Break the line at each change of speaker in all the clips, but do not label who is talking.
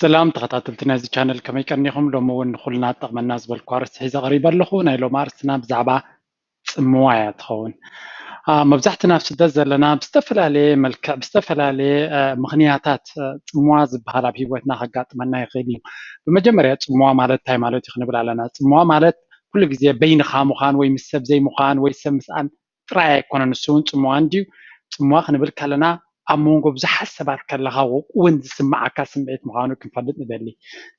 سلام تخطاتلتنا زي channel كما يكنيهم لو مون خلنا طقم الناس بالكوارث حيزة غريبة لخو نايلو مارسنا بزعبا ጽምዋያ ትኸውን መብዛሕትና ኣብ ስደት ዘለና ብዝተፈላለየ መልክዕ ብዝተፈላለየ ምክንያታት ጽምዋ ዝበሃል ኣብ ሂወትና ከጋጥመና ይኽእል እዩ ብመጀመርያ ጽምዋ ማለት እንታይ ማለት እዩ ክንብል ኣለና ጽምዋ ማለት ኩሉ ግዜ በይንኻ ምዃን ወይ ምስ ሰብ ዘይምዃን ወይ ሰብ ምስኣን ጥራይ ኣይኮነን ንሱ እውን ጽምዋ እንድዩ ጽምዋ ክንብል ከለና ኣብ መንጎ ብዙሓት ሰባት ከለኻ እውን ዝስማዓካ ስምዒት ምዃኑ ክንፈልጥ ንደሊ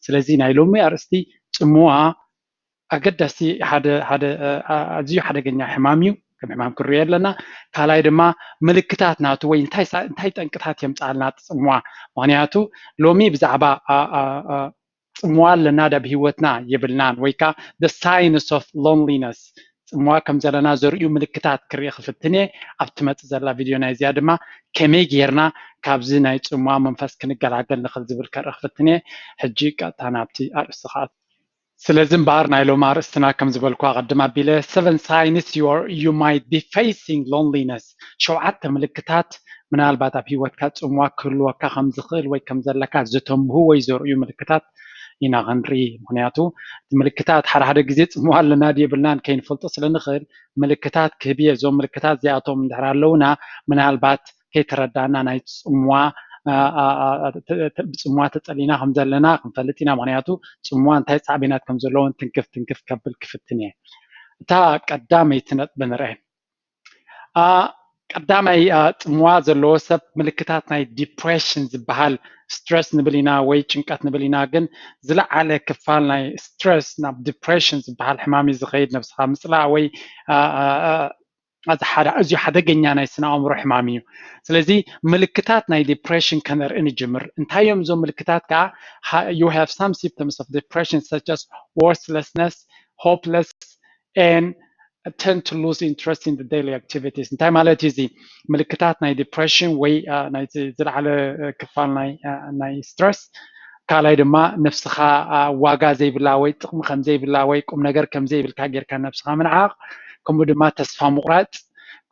ስለዚ ናይ ሎሚ ኣርእስቲ ጽምዋ ኣገዳሲ ሓደ ኣዝዩ ሓደገኛ ሕማም እዩ ከም ሕማም ክንሪኦ ኣለና ካልኣይ ድማ ምልክታት ናቱ ወይ እንታይ ጠንቅታት የምፅኣልና ጽምዋ ምክንያቱ ሎሚ ብዛዕባ ጽምዋ ኣለና ዳብ ሂወትና የብልናን ወይ ከዓ the signs of loneliness ጽምዋ ከም ዘለና ዘርእዩ ምልክታት ክርኢ ክፍትነ ኣብቲ መፅእ ዘላ ቪድዮ ናይ እዚኣ ድማ ከመይ ጌርና ካብዚ ናይ ጽምዋ መንፈስ ክንገላገል ንኽእል ዝብል ከርኢ ክፍትነ ሕጂ ቀጥታ ናብቲ ኣርእስቲ ከዓ ስለዚህ እምበር ናይ ሎሚ ኣርእስትና ከም ዝበልኩ ቀድም ኣቢለ 7 signs you might be facing loneliness ሸውዓተ ምልክታት ምናልባት ኣብ ሂወትካ ጽምዋ ክህልወካ ከም ዝኽእል ወይ ከም ዘለካ ዝተንብሁ ወይ ዘርእዩ ምልክታት ኢና ክንርኢ ምክንያቱ ምልክታት ሓደ ግዜ ጽምዋ ኣለና የብልናን ከይንፈልጦ ስለንኽእል ምልክታት ክህብየ እዞም ምልክታት እዚኣቶም እንድሕር ኣለውና ምናልባት ከይተረዳእና ናይ ጽምዋ ብጽምዋ ተጸሊና ከም ዘለና ክንፈልጥ ኢና ምክንያቱ ጽምዋ እንታይ ጻዕቤናት ከም ዘለዎን ትንክፍ ከብል ክፍትን እየ እታ ቀዳመይቲ ነጥቢ ንርኢ ቀዳማይ ጽምዋ ዘለዎ ሰብ ምልክታት ናይ ዲፕሬሽን ዝበሃል ስትረስ ንብል ኢና ወይ ጭንቀት ንብል ኢና ግን ዝለዓለ ክፋል ናይ ስትረስ ናብ ዲፕሬሽን ዝበሃል ሕማም እዩ ዝኸይድ ነብስኻ ምፅላእ ወይ ኣዝዩ ሓደገኛ ናይ ስነ ኣእምሮ ሕማም እዩ ስለዚ ምልክታት ናይ ዲፕሬሽን ከነርኢ ንጅምር እንታይ እዮም እዞም ምልክታት ከዓ you have some symptoms of depression such as worthlessness hopeless and tend to lose interest in the daily activities እንታይ ማለት እዩ እዚ ምልክታት ናይ ዲፕሬሽን ወይ ናይ ዝለዓለ ክፋል ናይ ስትረስ ካልኣይ ድማ ነፍስኻ ዋጋ ዘይብላ ወይ ጥቕሚ ከም ዘይብላ ወይ ቁም ነገር ከም ዘይብልካ ጌርካ ነፍስኻ ምንዓቕ ከምኡ ድማ ተስፋ ምቑራፅ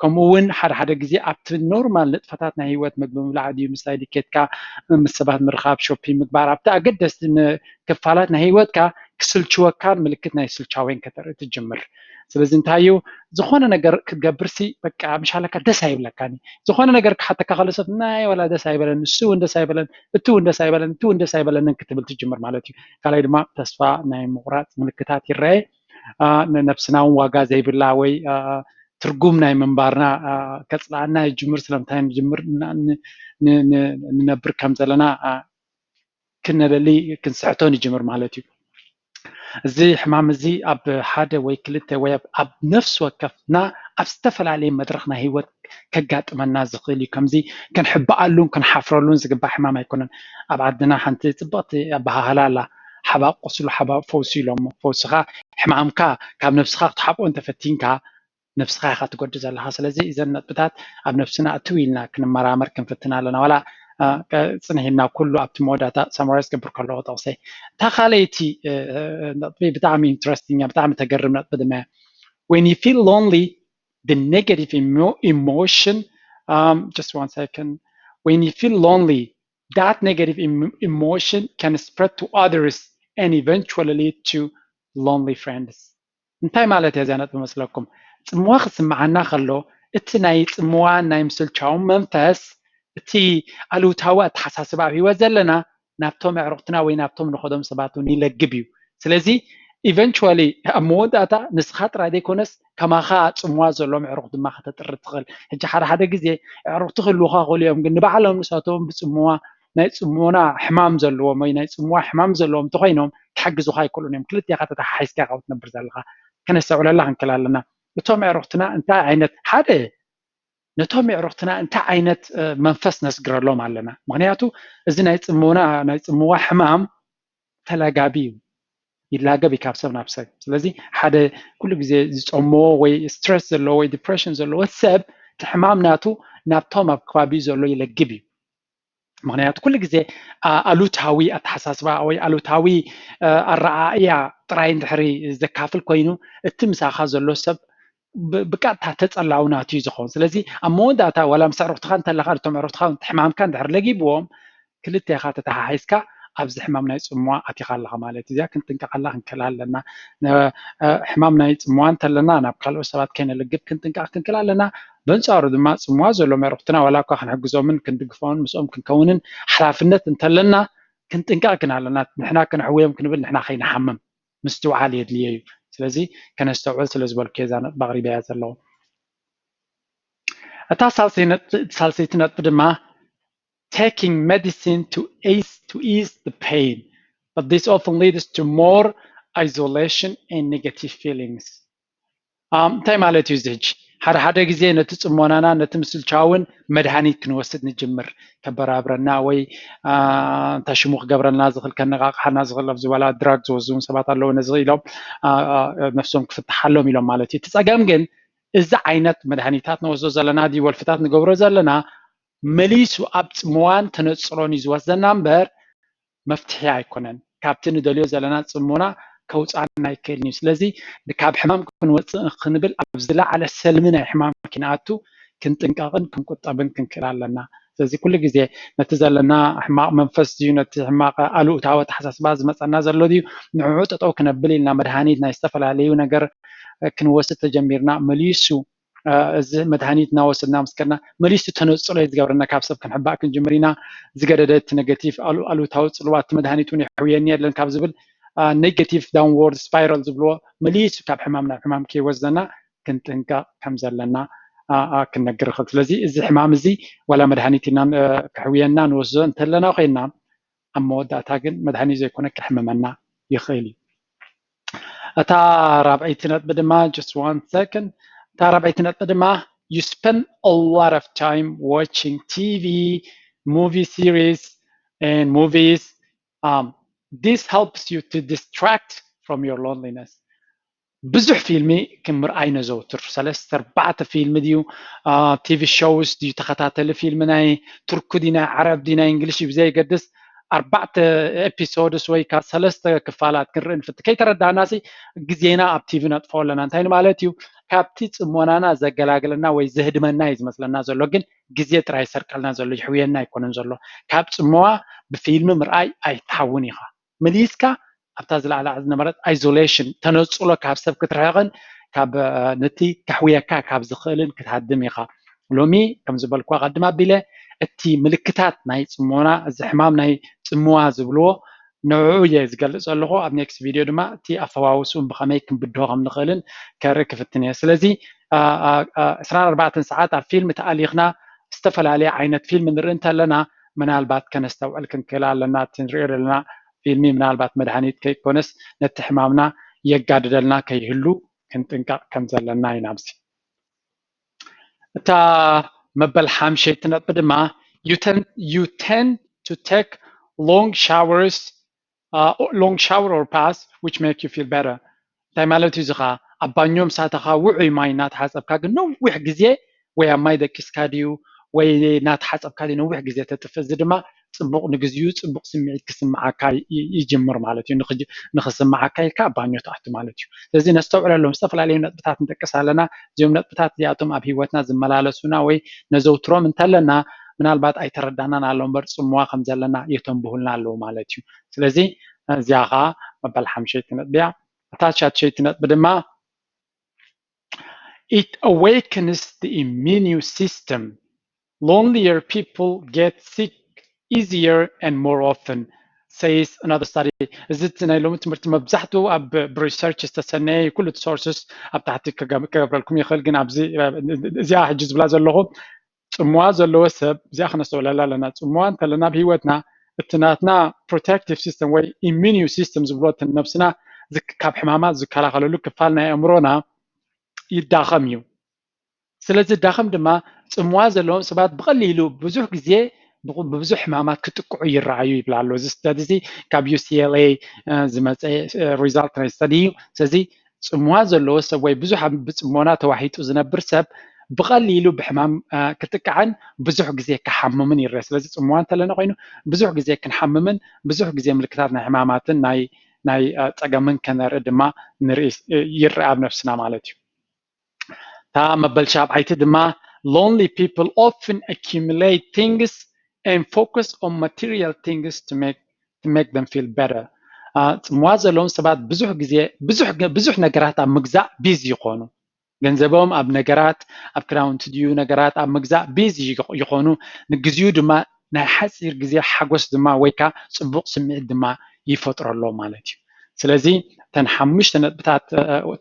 ከምኡ እውን ሓደ ግዜ ኣብቲ ኖርማል ንጥፈታት ናይ ሂወት ምግቢ ምብላዕ ድዩ ምስታይ ድኬትካ ምስ ሰባት ምርኻብ ሾፒንግ ምግባር ኣብቲ ኣገደስቲ ክፋላት ናይ ሂወትካ ክስልችወካን ምልክት ናይ ስልቻወይን ከተርኢ ትጅምር ስለዚ እንታይ እዩ ዝኾነ ነገር ክትገብርሲ በቃ ምሻለካ ደስ ኣይብለካኒ ዝኾነ ነገር ክሓተካ ከለሰብ ናይ ወላ ደስ ኣይበለን ንሱ እውን ደስ ኣይበለን እቲ እውን ደስ ኣይበለን እቲ እውን ደስ ኣይበለንን ክትብል ትጅምር ማለት እዩ ካልኣይ ድማ ተስፋ ናይ ምቑራፅ ምልክታት ይረአ ነፍስና እውን ዋጋ ዘይብላ ወይ ትርጉም ናይ ምንባርና ከፅላኣና ይጅምር ስለምንታይ ንጅምር ንነብር ከም ዘለና ክነደሊ ክንስሕቶ ንጅምር ማለት እዩ እዚ ሕማም እዚ ኣብ ሓደ ወይ ክልተ ወይ ኣብ ነፍሲ ወከፍና ኣብ ዝተፈላለየ መድረኽ ናይ ሂወት ከጋጥመና ዝኽእል እዩ ከምዚ ክንሕበኣሉን ክንሓፍረሉን ዝግባእ ሕማም ኣይኮነን ኣብ ዓድና ሓንቲ ፅብቕቲ ኣበሃህላ ኣላ ሓባቕ ቆስሉ ሓባቕ ፈውሲ ኢሎሞ ፈውስኻ ሕማምካ ካብ ነፍስኻ ክትሓብኦ እንተፈቲንካ ነፍስኻ ኢኻ ትጎዲ ዘለካ ስለዚ እዘን ነጥብታት ኣብ ነፍስና እትው ኢልና ክንመራመር ክንፍትና ኣለና ዋላ ፅንሒልና ኩሉ ኣብቲ መወዳእታ ሰማራይዝ ክገብር ከለዎ ጠቕሰ እታ ካልአይቲ ነጥቢ ብጣዕሚ ኢንትረስቲንግ ብጣዕሚ ተገርም ነጥቢ ድማ when you feel lonely the negative emotion just one second when you feel lonely that negative emotion can spread to others and eventually lead to lonely friends እንታይ ማለት እያ እዛ ነጥቢ መስለኩም ጽምዋ ክስምዓና ከሎ እቲ ናይ ጽምዋ ናይ ምስልቻውን መንፈስ እቲ ኣሉታዊ ኣተሓሳስባ ኣብ ሂወት ዘለና ናብቶም ኣዕሩኽትና ወይ ናብቶም ንኸዶም ሰባት እውን ይለግብ እዩ ስለዚ ኢቨንቹዋሊ ኣብ መወዳእታ ንስኻ ጥራይ ዘይኮነስ ከማኻ ጽምዋ ዘሎም ኣዕሩኽ ድማ ከተጥሪ ትኽእል ሕጂ ሓደ ግዜ ኣዕሩኽቲ ክህልውካ ክእሉ እዮም ግን ንባዕሎም ንሳቶም ብጽምዋ ናይ ጽምዋና ሕማም ዘለዎም ወይ ናይ ጽምዋ ሕማም ዘለዎም እንተኮይኖም ክሕግዙካ ኣይክእሉን እዮም ክልቲኢኻ ተተሓሒዝካ ኢኻ ክትነብር ዘለካ ከነስተውዕለላ ክንክእል ኣለና ነቶም ኣዕሩኽትና እንታይ ዓይነት ሓደ ነቶም ኣዕሩኽትና እንታይ ዓይነት መንፈስ ነስግረሎም ኣለና ምክንያቱ እዚ ናይ ጽምዋ ሕማም ተላጋቢ እዩ ይላገብ ካብ ሰብ ናብ ሰብ ስለዚ ሓደ ኩሉ ግዜ ዝፀሞ ወይ ስትረስ ዘለዎ ወይ ዲፕሬሽን ዘለዎ ሰብ እቲ ሕማም ናቱ ናብቶም ኣብ ከባቢኡ ዘሎ ይለግብ እዩ ምክንያቱ ኩሉ ግዜ ኣሉታዊ ኣተሓሳስባ ወይ ኣሉታዊ ኣረኣእያ ጥራይ እንድሕሪ ዘካፍል ኮይኑ እቲ ምሳኻ ዘሎ ሰብ ብቃጥታ ተፀላው ናቱ እዩ ዝኸውን ስለዚ ኣብ መወዳእታ ዋላ ምስ ኣዕሩኽትኻ እንተለካ ነቶም ኣዕሩኽትካ ሕማምካ እንድሕር ለጊብዎም ክልተ ኢኻ ተተሓሒዝካ ኣብዚ ሕማም ናይ ፅሙዋ ኣቲኻ ኣለኻ ማለት እዩ። እዚኣ ክንጥንቀቐላ ክንክእል ኣለና። ሕማም ናይ ፅሙዋ እንተለና ናብ ካልኦት ሰባት ከይነልግብ ክንጥንቀቕ ክንክእል ኣለና። በንፃሩ ድማ ፅሙዋ ዘሎም ኣዕሩኽትና ዋላ እኳ ክንሕግዞምን ክንድግፎምን ምስኦም ክንከውንን ሓላፍነት እንተለና ክንጥንቀቕ ግን ኣለና። ንሕና ከነሕውዮም ክንብል ንሕና ከይነሓምም ምስትውዓል የድልየ እዩ። ስለዚ ከነስተውዕል ስለ ዝበልኩ እዛ ነጥቢ ኣቕሪበያ ዘለኹ። እታ ሳልሰይቲ ነጥቢ ድማ taking medicine to ease the pain, but this often leads to more isolation and negative feelings. እንታይ ማለት እዩ እዚ? ሓደ ግዜ ነቲ ፅሞናና ነቲ ምስልቻውን መድሃኒት ክንወስድ ንጅምር ከበራብረና ወይ እንታሽሙ ክገብረልና ዝኽእል ከነቃቕሓና ዝኽእል ኣብ ዝበላ ድራግ ዝወስዱ ሰባት ኣለዉ ነዚ ኢሎም ነፍሶም ክፍትሓሎም ኢሎም ማለት እዩ። እቲ ፀገም ግን እዚ ዓይነት መድሃኒታት ንወስዶ ዘለና ዲ ወልፍታት ንገብሮ ዘለና መሊሱ ኣብ ፅሙዋን ተነፅሮን እዩ ዝወስደና እምበር መፍትሒ ኣይኮነን። ካብቲ ንደልዮ ዘለና ፅሙና ከውፃና ይክእል እዩ። ስለዚ ካብ ሕማም ክንወፅእ ክንብል ኣብ ዝለዓለ ሰልሚ ናይ ሕማም ክንኣቱ ክንጥንቀቕን ክንቁጠብን ክንክእል ኣለና። ስለዚ ኩሉ ግዜ ነቲ ዘለና ሕማቅ መንፈስ እዩ ነቲ ሕማቅ ኣሉእታዊ ኣተሓሳስባ ዝመፀና ዘሎ ድዩ ንዕዑ ጠጠው ክነብል ኢልና መድሃኒት ናይ ዝተፈላለዩ ነገር ክንወስድ ተጀሚርና መሊሱ እዚ መድሃኒት እናወሰድና ምስከድና መሊሱ ተነፅሎ ዝገብረና ካብ ሰብ ክንሕባእ ክንጅምር ኢና። ዝገደደት ኔጋቲቭ ኣሉታዊ ፅልዋት መድሃኒት እውን ይሕውየኒ የለን ካብ ዝብል ኔጋቲቭ ዳውንዎርድ ስፓይራል ዝብልዎ መሊሱ ካብ ሕማም ናብ ሕማም ከይወስደና ክንጥንቀቕ ከም ዘለና ክነግር ይኽእል። ስለዚ እዚ ሕማም እዚ ዋላ መድሃኒት ኢና ክሕውየና ንወስዶ እንተለና ኮይና ኣብ መወዳእታ ግን መድሃኒት ዘይኮነ ክሕምመና ይኽእል እዩ። እታ ራብዐይቲ ነጥቢ ድማ just one second እታ ራብዐይቲ ነጥቢ ድማ you spend a lot of time watching TV, movie series and movies. This helps you to distract from your loneliness. ብዙሕ ፊልሚ ክምርኣይ ነዘውትር 3-4 ፊልሚ ድዩ ቲቪ ሾውስ ድዩ ተኸታተሊ ፊልሚ ናይ ቱርክ ዲ ናይ ዓረብ ዲ ናይ እንግሊሽ ብዘይገድስ 4 ኤፒሶድስ ወይ ካብ 3 ክፋላት ክንርኢ ንፍቲ ከይተረዳእናሲ ግዜና ኣብ ቲቪ ነጥፎ ኣለና። እንታይ ማለት እዩ? ካብቲ ፅሞናና ዘገላግለና ወይ ዘህድመና እዩ ዝመስለና ዘሎ፣ ግን ግዜ ጥራይ ሰርቀልና ዘሎ ይሕውየና ኣይኮነን ዘሎ። ካብ ፅሞዋ ብፊልሚ ምርኣይ ኣይተሓውን ኢኻ መሊስካ ኣብታ ዝለዓለ ዝነበረት አይዞሌሽን ተነፅሎ ካብ ሰብ ክትርሕቕን ካብ ነቲ ከሕውየካ ካብ ዝኽእልን ክትሃድም ኢኻ። ሎሚ ከም ዝበልኩ ቀድማ ኣቢለ እቲ ምልክታት ናይ ፅሞና እዚ ሕማም ናይ ፅሙዋ ዝብልዎ ንዕዑ እየ ዝገልፅ ዘለኹ። ኣብ ኔክስት ቪድዮ ድማ እቲ ኣፈዋውሱን ብኸመይ ክንብድሆ ከም ንኽእልን ከርኢ ክፍትን እየ። ስለዚ 24 ሰዓት ኣብ ፊልሚ ተኣሊኽና ዝተፈላለየ ዓይነት ፊልሚ ንርኢ እንተለና ምናልባት ከነስተውዕል ክንክእል ኣለና። እቲ ንሪኦ ዘለና ፊልሚ ምናልባት መድሃኒት ከይኮነስ ነቲ ሕማምና የጋድደልና ከይህሉ ክንጥንቀቕ ከም ዘለና ኢና። ኣብዚ እታ መበል ሓምሸይቲ ነጥቢ ድማ you tend to take long shower or bath which make you feel better. እንታይ ማለት እዩ? ዝኻ ኣብ ባኞም ሳተኻ ውዑይ ማይ እናተሓፀብካ ግን ነዊሕ ግዜ ወይ ኣብ ማይ ደቂስካ ድዩ ወይ እናተሓፀብካ ድዩ ነዊሕ ግዜ ተጥፍእ። እዚ ድማ ፅቡቅ ንግዚኡ ፅቡቅ ስምዒት ክስምዓካ ይጅምር ማለት እዩ። ንክስምዓካ ኢልካ ኣብ ባኞ ተኣቱ ማለት እዩ። ስለዚ ነስተውዕለሎም ዝተፈላለዩ ነጥብታት ንጠቅስ ኣለና። እዚኦም ነጥብታት እዚኣቶም ኣብ ሂወትና ዝመላለሱና ወይ ነዘውትሮም እንተለና ምናልባት ኣይተረዳእናን ኣሎ እምበር ፅሙዋ ከም ዘለና የተንብሁልና ኣለዉ ማለት እዩ። ስለዚ እዚኣ ከዓ መበል ሓምሸይቲ ነጥቢ እያ። እታ ሻድሸይቲ ነጥቢ ድማ it awakens the immune system. Lonelier people get sick easier and more often, says another study. እዚ ናይ ሎሚ ትምህርቲ መብዛሕትኡ ኣብ ብሪሰርች ዝተሰነየ ኩሉ ሶርስስ ኣብ ታሕቲ ክገብረልኩም ይኽእል፣ ግን ኣብዚ እዚኣ ሕጂ ዝብላ ዘለኹ ፅሙዋ ዘለዎ ሰብ እዚኣ ክነስተውለላ ኣለና። ፅሙዋ እንተለና ብሂወትና እቲ ናትና ፕሮቴክቲቭ ሲስተም ወይ ኢሚኒ ሲስተም ዝብሎ ነብስና ካብ ሕማማት ዝከላኸለሉ ክፋል ናይ ኣእምሮና ይዳኸም እዩ። ስለዚ ዳኸም ድማ ፅሙዋ ዘለዎም ሰባት ብቐሊሉ ብዙሕ ግዜ ብብዙሕ ሕማማት ክጥቅዑ ይረኣዩ ይብላ ኣሎ። እዚ ስተዲ እዚ ካብ UCLA ዝመፀ ሪዛልት ናይ ስተዲ እዩ። ስለዚ ፅሙዋ ዘለዎ ሰብ ወይ ብዙሕ ብፅሞና ተዋሒጡ ዝነብር ሰብ ብቐሊሉ ብሕማም ክጥቅዓን ብዙሕ ግዜ ክሓምምን ይረአ። ስለዚ ፅሙዋ እንተለና ኮይኑ ብዙሕ ግዜ ክንሓምምን ብዙሕ ግዜ ምልክታት ናይ ሕማማትን ናይ ፀገምን ከነርኢ ድማ ይረአ ኣብ ነፍስና ማለት እዩ። እታ መበል ሻብዓይቲ ድማ lonely people often accumulate things and focus on material things to make to make them feel better. ጽምዋ ዘለዎም ሰባት ብዙሕ ነገራት ኣብ ምግዛእ ቢዚ ይኾኑ ገንዘቦም ኣብ ነገራት ኣብ ክዳውንቲ ድዩ ነገራት ኣብ ምግዛእ ቢዚ ይኾኑ ንግዚኡ ድማ ናይ ሓፂር ግዜ ሓጎስ ድማ ወይ ከዓ ፅቡቅ ስምዒት ድማ ይፈጥረሎም ማለት እዩ ስለዚ ተን 5 ነጥብታት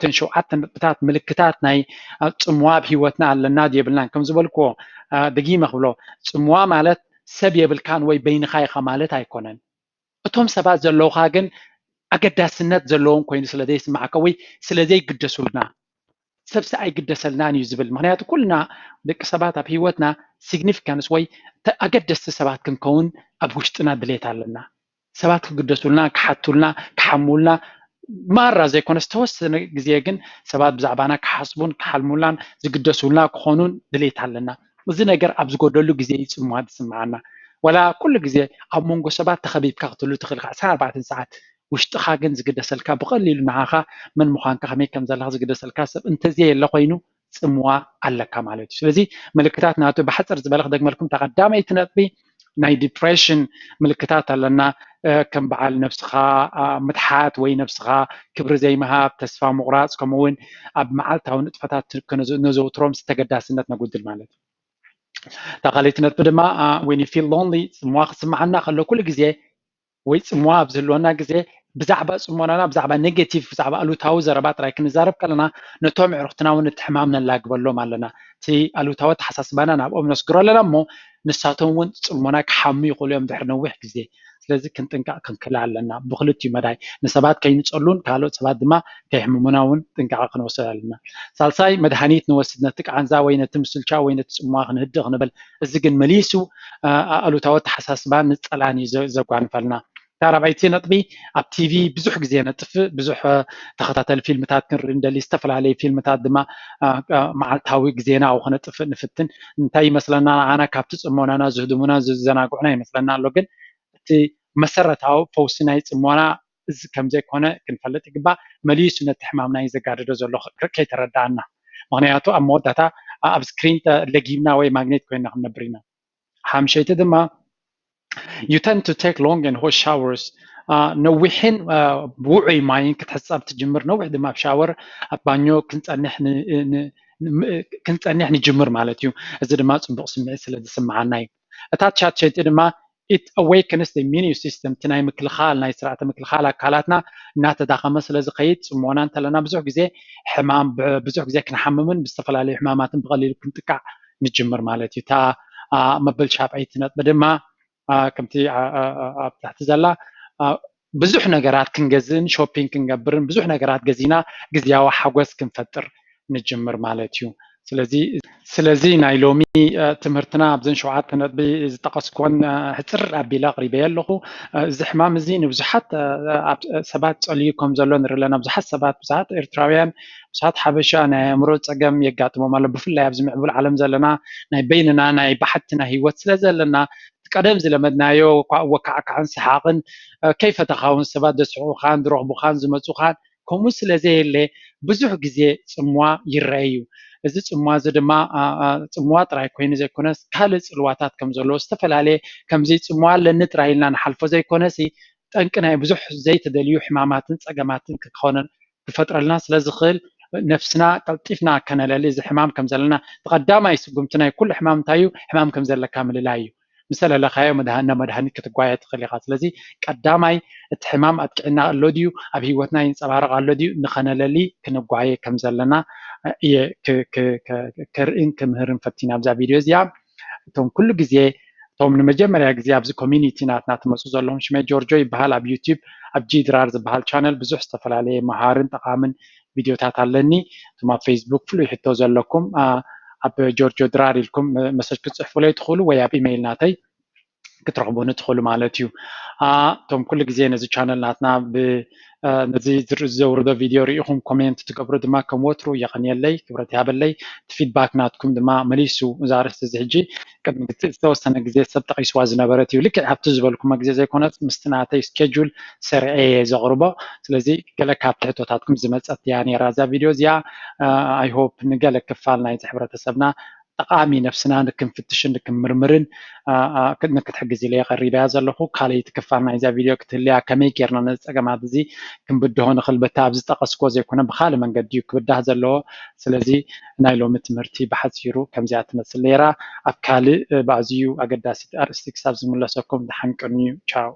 ተን 7 ነጥብታት ምልክታት ናይ ጽምዋ ኣብ ሂወትና ኣለና ድየብልናን ከም ዝበልክዎ ደጊመ ክብሎ ጽምዋ ማለት ሰብ የብልካን ወይ በይንኻ ኢኻ ማለት ኣይኮነን እቶም ሰባት ዘለውካ ግን ኣገዳስነት ዘለዎም ኮይኑ ስለዘይስማዓካ ወይ ስለዘይግደሱልና ሰብሲ ኣይግደሰልናን እዩ ዝብል ምክንያቱ ኩልና ደቂ ሰባት ኣብ ሂወትና ሲግኒፊካንስ ወይ ኣገደስቲ ሰባት ክንከውን ኣብ ውሽጥና ድሌት ኣለና ሰባት ክግደሱልና ክሓቱልና ክሓሙልና ማራ ዘይኮነ ዝተወሰነ ግዜ ግን ሰባት ብዛዕባና ክሓስቡን ክሓልሙላን ዝግደሱልና ክኾኑን ድሌት ኣለና እዚ ነገር ኣብ ዝጎደሉ ግዜ ይጽምዋ ዝስምዓና ወላ ኩሉ ግዜ ኣብ መንጎ ሰባት ተኸቢብካ ክትሉ ትኽእል 24 ሰዓት ውሽጥኻ ግን ዝግደሰልካ ብቐሊሉ ንዓኻ ምን ምዃንካ ከመይ ከም ዘለካ ዝግደሰልካ ሰብ እንተዘየለ ኮይኑ ጽምዋ ኣለካ ማለት እዩ ስለዚ ምልክታት ናቱ ብሓፀር ዝበለ ክደግመልኩም ተቐዳመይቲ ነጥቢ ናይ ዲፕሬሽን ምልክታት ኣለና ከም በዓል ነፍስኻ ምትሓት ወይ ነፍስኻ ክብሪ ዘይምሃብ ተስፋ ምቑራፅ ከምኡውን ኣብ መዓልታዊ ንጥፈታት ነዘውትሮም ዝተገዳስነት ነጉድል ማለት እዩ ተኻሊቲ ነጥቢ ድማ when you feel lonely ጽምዋ ክስምዓና ከሎ ኩሉ ግዜ ወይ ጽምዋ ኣብ ዝህልወና ግዜ ብዛዕባ ጽሞናና ብዛዕባ ኔጌቲቭ ብዛዕባ ኣሉታዊ ዘረባ ጥራይ ክንዛረብ ከለና ነቶም ዕሩክትና እውን እቲ ሕማም ነላግበሎም ኣለና እቲ ኣሉታዊ ተሓሳስባና ናብኦም ነስግሮ ኣለና እሞ ንሳቶም እውን ጽሞና ክሓሙ ይኽእሉ እዮም ድሕሪ ነዊሕ ግዜ ስለዚ ክንጥንቃቅ ክንክእል ኣለና ብክልቲኡ መዳይ ንሰባት ከይንፀሉን ካልኦት ሰባት ድማ ከይሕምሙና እውን ጥንቃቐ ክንወስድ ኣለና ሳልሳይ መድሃኒት ንወስድ ነቲ ቃንዛ ወይ ነቲ ምስልቻ ወይ ነቲ ጽምዋ ክንህድእ ክንብል እዚ ግን መሊሱ ኣሉታዊ ተሓሳስባ ንፀላን እዩ ዘጓንፈልና ታራባይቲ ነጥቢ ኣብ ቲቪ ብዙሕ ግዜ ነጥፍ ብዙሕ ተኸታተል ፊልምታት ክንርኢ እንደሊ ዝተፈላለዩ ፊልምታት ድማ መዓልታዊ ግዜና ኣብ ክነጥፍ ንፍትን እንታይ ይመስለና ኣና ካብቲ ጽሞናና ዝህድሙና ዝዘናግዑና ይመስለና ኣሎ ግን እቲ መሰረታዊ ፈውሲ ናይ ጽሞና እዚ ከም ዘይኮነ ክንፈልጥ ይግባእ መሊሱ ነቲ ሕማምና እዩ ዘጋድዶ ዘሎ ከይተረዳእና ምክንያቱ ኣብ መወዳእታ ኣብ ስክሪን ለጊምና ወይ ማግኔት ኮይና ክንነብር ኢና ሓምሸይቲ ድማ you tend to take long and hot showers ነዊሕን ብውዑይ ማይን ክትሕፀብ ትጅምር ነዊሕ ድማ ብሻወር ኣብ ባኞ ክንፀኒሕ ንጅምር ማለት እዩ እዚ ድማ ፅቡቅ ስምዒት ስለ ዝስምዓና እዩ እታ ቻትሸይቲ ድማ it awakens the immune system ትናይ ምክልኻል ናይ ስርዓተ ምክልኻል ኣካላትና እናተዳኸመ ስለ ዝኸይድ ጽሞና እንተለና ብዙሕ ግዜ ሕማም ብዙሕ ግዜ ክንሓምምን ብዝተፈላለዩ ሕማማትን ብቐሊሉ ክንጥቃዕ ንጅምር ማለት እዩ እታ መበል ሻብዓይቲ ነጥቢ ድማ ከምቲ ኣብ ታሕቲ ዘላ ብዙሕ ነገራት ክንገዝእን ሾፒንግ ክንገብርን ብዙሕ ነገራት ገዚና ግዝያዊ ሓጎስ ክንፈጥር ንጅምር ማለት እዩ ስለዚ ናይ ሎሚ ትምህርትና ኣብዘን 7 ነጥቢ ዝጠቀስኩን ሕፅር ኣቢላ ቅሪበየ ኣለኹ እዚ ሕማም እዚ ንብዙሓት ሰባት ፀልዩ ከም ዘሎ ንርኢ ኣለና ብዙሓት ሰባት ብዙሓት ኤርትራውያን ብዙሓት ሓበሻ ናይ ኣእምሮ ፀገም የጋጥሞም ኣሎ ብፍላይ ኣብዚ ምዕቡል ዓለም ዘለና ናይ በይንና ናይ ባሕትና ሂወት ስለ ዘለና ቀደም ዝለመድናዮ ወካዕካዕን ሰሓቕን ከይፈተኻውን ሰባት ዘስሕቑኻን ዝረኽቡኻን ዝመፁኻን ከምኡ ስለዘየለ ብዙሕ ግዜ ጽምዋ ይረአዩ እዚ ጽምዋ እዚ ድማ ጽምዋ ጥራይ ኮይኑ ዘይኮነስ ካልእ ፅልዋታት ከም ዘለዎ ዝተፈላለየ ከምዚ ጽምዋ ኣለኒ ጥራይ ኢልና ንሓልፎ ዘይኮነስ ጠንቂ ናይ ብዙሕ ዘይተደልዩ ሕማማትን ፀገማትን ክፈጥረልና ስለ ዝኽእል ነፍስና ቀልጢፍና ከነለሊ እዚ ሕማም ከም ዘለና ተቐዳማይ ስጉምቲ ናይ ኩሉ ሕማም እንታይ እዩ ሕማም ከም ዘለካ ምልላይ እዩ ምሰለለኻዮ መድሃኒት ክትጓየ ትኽእል ኢኻ ስለዚ ቀዳማይ እቲ ሕማም ኣጥዕና ኣሎ ድዩ ኣብ ሂወትና ይንፀባረቕ ኣሎ ድዩ ንኸነለሊ ክንጓየ ከም ዘለና እየ ክርእን ክምህርን ፈቲና ኣብዛ ቪድዮ እዚኣ እቶም ኩሉ ግዜ እቶም ንመጀመርያ ግዜ ኣብዚ ኮሚኒቲ ናትና ትመፁ ዘለኹም ሽመይ ጆርጆ ይበሃል ኣብ ዩቲዩብ ኣብ ጂድራር ዝበሃል ቻነል ብዙሕ ዝተፈላለየ መሃርን ጠቃምን ቪድዮታት ኣለኒ እቶም ኣብ ፌስቡክ ፍሉይ ሕቶ ዘለኩም ኣብ ጆርጆ ድራር ኢልኩም መሰጅ ክትፅሕፉለይ ትኽእሉ ወይ ኣብ ኢሜይል ናተይ ክትረኽቡኒ ትኽእሉ ማለት እዩ እቶም ኩሉ ግዜ ነዚ ቻነል ናትና ነዚ ዘውርዶ ቪድዮ ሪኢኹም ኮሜንት ትገብሩ ድማ ከም ወትሩ የቐንየለይ ክብረት ያበለይ እቲ ፊድባክ ናትኩም ድማ መሊሱ እዛ ርእስቲ እዚ ሕጂ ቅድሚ ዝተወሰነ ግዜ ሰብ ጠቒስዋ ዝነበረት እዩ ልክዕ ኣብቲ ዝበልኩሞ ግዜ ዘይኮነስ ምስቲ ናተይ ስኬጁል ሰርዐየ ዘቕርቦ ስለዚ ገለ ካብቲ ሕቶታትኩም ዝመፀት እያ ነራ እዛ ቪድዮ እዚኣ ኣይሆፕ ንገለ ክፋል ናይ ሕብረተሰብና ጠቃሚ ነፍስና ንክንፍትሽን ንክንምርምርን ንክትሕግዝ ኢለ ቀሪበያ ዘለኹ ካልእቲ ክፋል ናይዛ ቪድዮ ክትህልያ ከመይ ጌርና ነዚ ፀገማት እዚ ክንብድሆ ንኽእል በታ ኣብ ዝጠቐስኮ ዘይኮነ ብካልእ መንገዲ እዩ ክብዳህ ዘለዎ ስለዚ ናይ ሎሚ ትምህርቲ ብሓፂሩ ከምዚኣ ትመስል ነይራ ኣብ ካልእ ብኣዝዩ ኣገዳሲት ኣርእስቲ ክሳብ ዝምለሰኩም ድሓን ቅንዩ ቻው